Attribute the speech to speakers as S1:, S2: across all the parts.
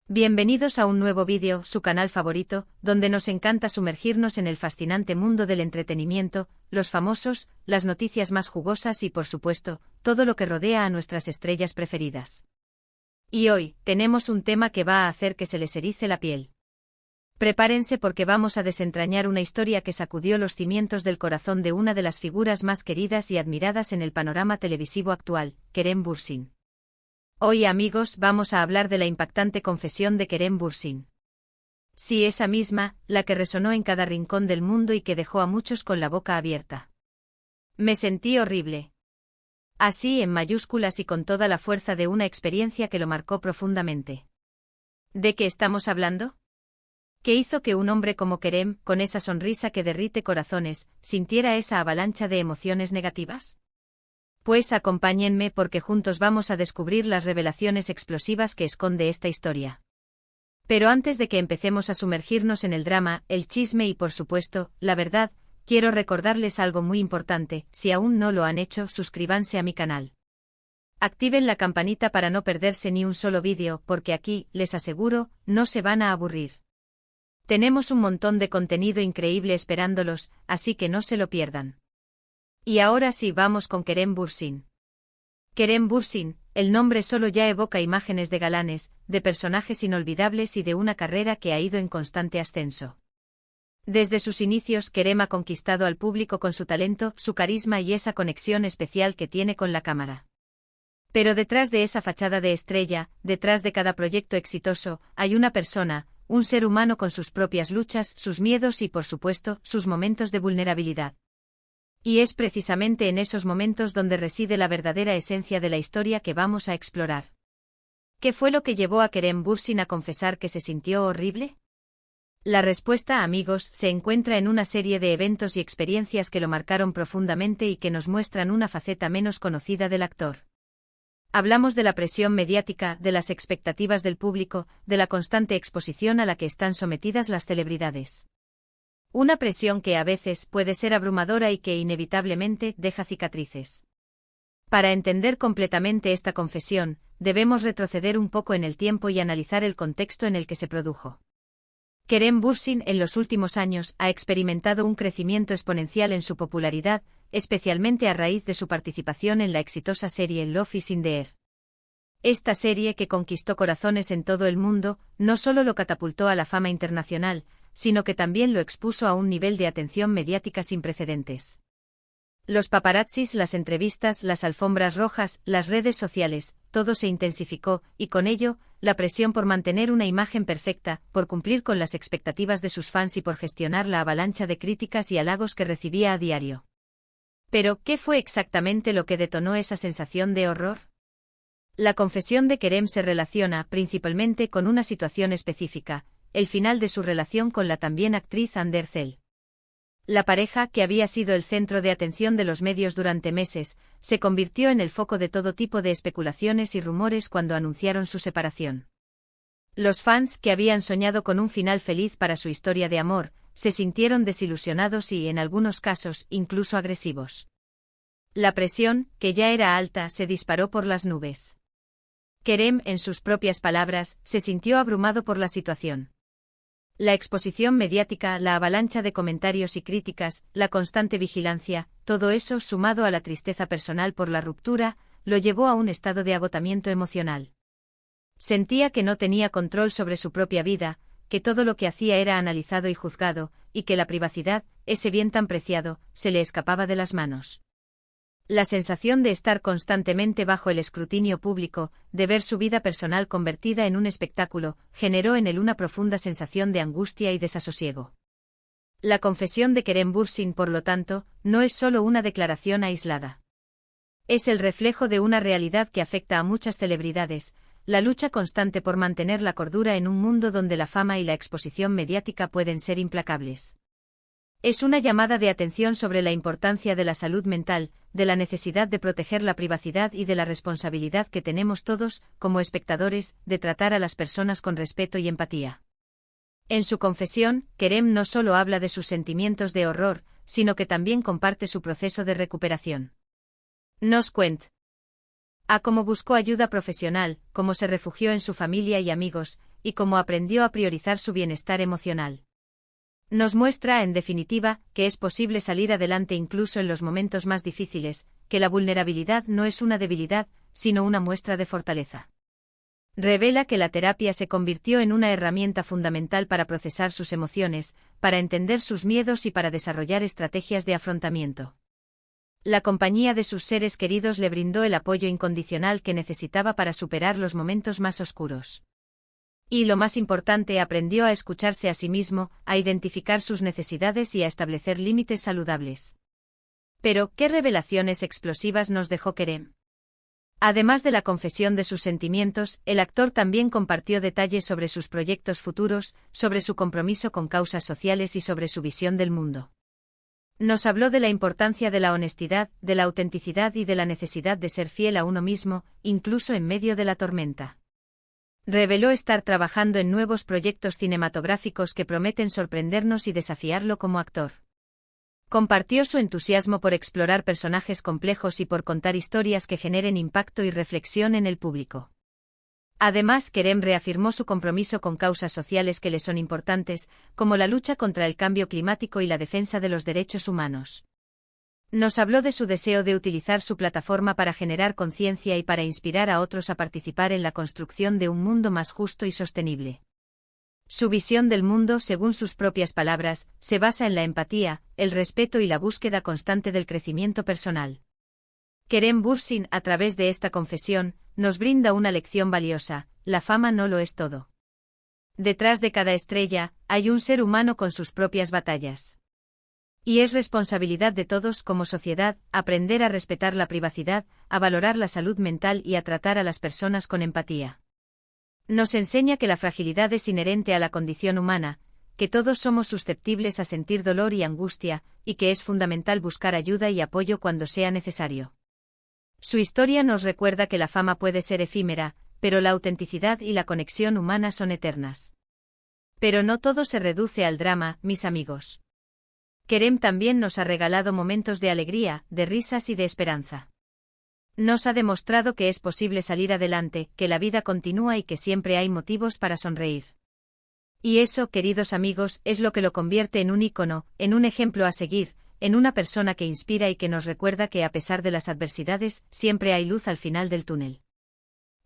S1: Bienvenidos a un nuevo vídeo, su canal favorito, donde nos encanta sumergirnos en el fascinante mundo del entretenimiento, los famosos, las noticias más jugosas y por supuesto, todo lo que rodea a nuestras estrellas preferidas. Y hoy, tenemos un tema que va a hacer que se les erice la piel. Prepárense porque vamos a desentrañar una historia que sacudió los cimientos del corazón de una de las figuras más queridas y admiradas en el panorama televisivo actual, Kerem Bürsin. Hoy, amigos, vamos a hablar de la impactante confesión de Kerem Bürsin. Sí, esa misma, la que resonó en cada rincón del mundo y que dejó a muchos con la boca abierta. Me sentí horrible. Así en mayúsculas y con toda la fuerza de una experiencia que lo marcó profundamente. ¿De qué estamos hablando? ¿Qué hizo que un hombre como Kerem, con esa sonrisa que derrite corazones, sintiera esa avalancha de emociones negativas? Pues acompáñenme porque juntos vamos a descubrir las revelaciones explosivas que esconde esta historia. Pero antes de que empecemos a sumergirnos en el drama, el chisme y por supuesto, la verdad, quiero recordarles algo muy importante: si aún no lo han hecho, suscríbanse a mi canal. Activen la campanita para no perderse ni un solo vídeo, porque aquí, les aseguro, no se van a aburrir. Tenemos un montón de contenido increíble esperándolos, así que no se lo pierdan. Y ahora sí, vamos con Kerem Bürsin. Kerem Bürsin, el nombre solo ya evoca imágenes de galanes, de personajes inolvidables y de una carrera que ha ido en constante ascenso. Desde sus inicios, Kerem ha conquistado al público con su talento, su carisma y esa conexión especial que tiene con la cámara. Pero detrás de esa fachada de estrella, detrás de cada proyecto exitoso, hay una persona, un ser humano con sus propias luchas, sus miedos y, por supuesto, sus momentos de vulnerabilidad. Y es precisamente en esos momentos donde reside la verdadera esencia de la historia que vamos a explorar. ¿Qué fue lo que llevó a Kerem Bürsin a confesar que se sintió horrible? La respuesta, amigos, se encuentra en una serie de eventos y experiencias que lo marcaron profundamente y que nos muestran una faceta menos conocida del actor. Hablamos de la presión mediática, de las expectativas del público, de la constante exposición a la que están sometidas las celebridades. Una presión que a veces puede ser abrumadora y que inevitablemente deja cicatrices. Para entender completamente esta confesión, debemos retroceder un poco en el tiempo y analizar el contexto en el que se produjo. Kerem Bürsin en los últimos años ha experimentado un crecimiento exponencial en su popularidad, especialmente a raíz de su participación en la exitosa serie Love is in the Air. Esta serie, que conquistó corazones en todo el mundo, no solo lo catapultó a la fama internacional, sino que también lo expuso a un nivel de atención mediática sin precedentes. Los paparazzis, las entrevistas, las alfombras rojas, las redes sociales, todo se intensificó, y con ello, la presión por mantener una imagen perfecta, por cumplir con las expectativas de sus fans y por gestionar la avalancha de críticas y halagos que recibía a diario. Pero, ¿qué fue exactamente lo que detonó esa sensación de horror? La confesión de Kerem se relaciona principalmente con una situación específica: el final de su relación con la también actriz Hande Erçel. La pareja, que había sido el centro de atención de los medios durante meses, se convirtió en el foco de todo tipo de especulaciones y rumores cuando anunciaron su separación. Los fans, que habían soñado con un final feliz para su historia de amor, se sintieron desilusionados y, en algunos casos, incluso agresivos. La presión, que ya era alta, se disparó por las nubes. Kerem, en sus propias palabras, se sintió abrumado por la situación. La exposición mediática, la avalancha de comentarios y críticas, la constante vigilancia, todo eso, sumado a la tristeza personal por la ruptura, lo llevó a un estado de agotamiento emocional. Sentía que no tenía control sobre su propia vida, que todo lo que hacía era analizado y juzgado, y que la privacidad, ese bien tan preciado, se le escapaba de las manos. La sensación de estar constantemente bajo el escrutinio público, de ver su vida personal convertida en un espectáculo, generó en él una profunda sensación de angustia y desasosiego. La confesión de Kerem Bürsin, por lo tanto, no es solo una declaración aislada. Es el reflejo de una realidad que afecta a muchas celebridades: la lucha constante por mantener la cordura en un mundo donde la fama y la exposición mediática pueden ser implacables. Es una llamada de atención sobre la importancia de la salud mental, de la necesidad de proteger la privacidad y de la responsabilidad que tenemos todos, como espectadores, de tratar a las personas con respeto y empatía. En su confesión, Kerem no solo habla de sus sentimientos de horror, sino que también comparte su proceso de recuperación. Nos cuenta cómo buscó ayuda profesional, cómo se refugió en su familia y amigos, y cómo aprendió a priorizar su bienestar emocional. Nos muestra, en definitiva, que es posible salir adelante incluso en los momentos más difíciles, que la vulnerabilidad no es una debilidad, sino una muestra de fortaleza. Revela que la terapia se convirtió en una herramienta fundamental para procesar sus emociones, para entender sus miedos y para desarrollar estrategias de afrontamiento. La compañía de sus seres queridos le brindó el apoyo incondicional que necesitaba para superar los momentos más oscuros. Y lo más importante, aprendió a escucharse a sí mismo, a identificar sus necesidades y a establecer límites saludables. Pero, ¿qué revelaciones explosivas nos dejó Kerem? Además de la confesión de sus sentimientos, el actor también compartió detalles sobre sus proyectos futuros, sobre su compromiso con causas sociales y sobre su visión del mundo. Nos habló de la importancia de la honestidad, de la autenticidad y de la necesidad de ser fiel a uno mismo, incluso en medio de la tormenta. Reveló estar trabajando en nuevos proyectos cinematográficos que prometen sorprendernos y desafiarlo como actor. Compartió su entusiasmo por explorar personajes complejos y por contar historias que generen impacto y reflexión en el público. Además, Kerem reafirmó su compromiso con causas sociales que le son importantes, como la lucha contra el cambio climático y la defensa de los derechos humanos. Nos habló de su deseo de utilizar su plataforma para generar conciencia y para inspirar a otros a participar en la construcción de un mundo más justo y sostenible. Su visión del mundo, según sus propias palabras, se basa en la empatía, el respeto y la búsqueda constante del crecimiento personal. Kerem Bürsin, a través de esta confesión, nos brinda una lección valiosa: la fama no lo es todo. Detrás de cada estrella, hay un ser humano con sus propias batallas. Y es responsabilidad de todos como sociedad aprender a respetar la privacidad, a valorar la salud mental y a tratar a las personas con empatía. Nos enseña que la fragilidad es inherente a la condición humana, que todos somos susceptibles a sentir dolor y angustia, y que es fundamental buscar ayuda y apoyo cuando sea necesario. Su historia nos recuerda que la fama puede ser efímera, pero la autenticidad y la conexión humana son eternas. Pero no todo se reduce al drama, mis amigos. Kerem también nos ha regalado momentos de alegría, de risas y de esperanza. Nos ha demostrado que es posible salir adelante, que la vida continúa y que siempre hay motivos para sonreír. Y eso, queridos amigos, es lo que lo convierte en un ícono, en un ejemplo a seguir, en una persona que inspira y que nos recuerda que a pesar de las adversidades, siempre hay luz al final del túnel.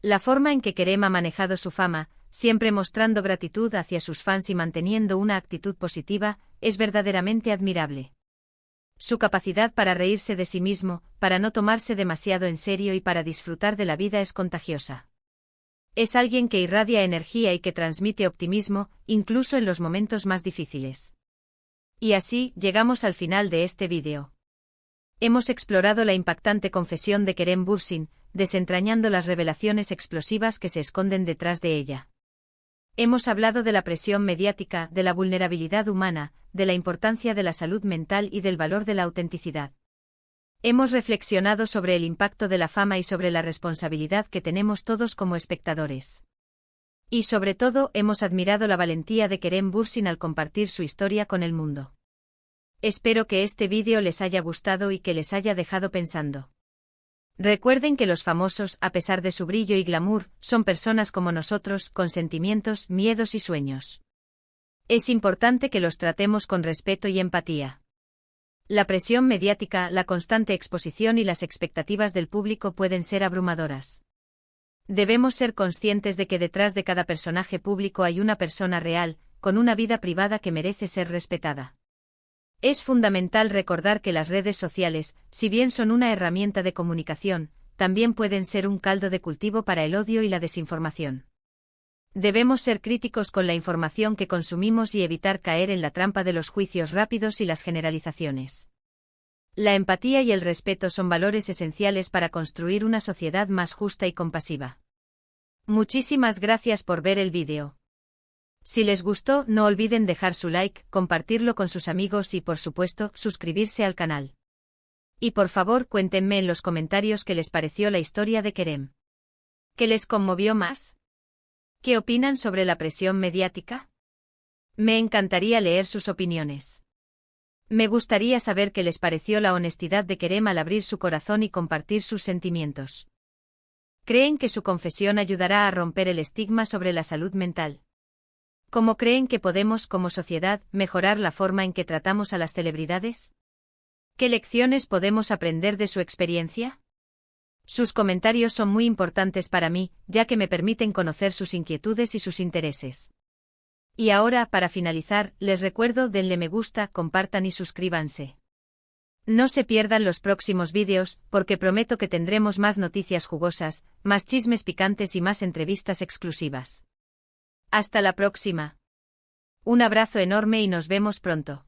S1: La forma en que Kerem ha manejado su fama, siempre mostrando gratitud hacia sus fans y manteniendo una actitud positiva, es verdaderamente admirable. Su capacidad para reírse de sí mismo, para no tomarse demasiado en serio y para disfrutar de la vida es contagiosa. Es alguien que irradia energía y que transmite optimismo, incluso en los momentos más difíciles. Y así, llegamos al final de este vídeo. Hemos explorado la impactante confesión de Kerem Bürsin, desentrañando las revelaciones explosivas que se esconden detrás de ella. Hemos hablado de la presión mediática, de la vulnerabilidad humana, de la importancia de la salud mental y del valor de la autenticidad. Hemos reflexionado sobre el impacto de la fama y sobre la responsabilidad que tenemos todos como espectadores. Y sobre todo, hemos admirado la valentía de Kerem Bürsin al compartir su historia con el mundo. Espero que este vídeo les haya gustado y que les haya dejado pensando. Recuerden que los famosos, a pesar de su brillo y glamour, son personas como nosotros, con sentimientos, miedos y sueños. Es importante que los tratemos con respeto y empatía. La presión mediática, la constante exposición y las expectativas del público pueden ser abrumadoras. Debemos ser conscientes de que detrás de cada personaje público hay una persona real, con una vida privada que merece ser respetada. Es fundamental recordar que las redes sociales, si bien son una herramienta de comunicación, también pueden ser un caldo de cultivo para el odio y la desinformación. Debemos ser críticos con la información que consumimos y evitar caer en la trampa de los juicios rápidos y las generalizaciones. La empatía y el respeto son valores esenciales para construir una sociedad más justa y compasiva. Muchísimas gracias por ver el vídeo. Si les gustó, no olviden dejar su like, compartirlo con sus amigos y, por supuesto, suscribirse al canal. Y por favor, cuéntenme en los comentarios qué les pareció la historia de Kerem. ¿Qué les conmovió más? ¿Qué opinan sobre la presión mediática? Me encantaría leer sus opiniones. Me gustaría saber qué les pareció la honestidad de Kerem al abrir su corazón y compartir sus sentimientos. ¿Creen que su confesión ayudará a romper el estigma sobre la salud mental? ¿Cómo creen que podemos, como sociedad, mejorar la forma en que tratamos a las celebridades? ¿Qué lecciones podemos aprender de su experiencia? Sus comentarios son muy importantes para mí, ya que me permiten conocer sus inquietudes y sus intereses. Y ahora, para finalizar, les recuerdo: denle me gusta, compartan y suscríbanse. No se pierdan los próximos vídeos, porque prometo que tendremos más noticias jugosas, más chismes picantes y más entrevistas exclusivas. Hasta la próxima. Un abrazo enorme y nos vemos pronto.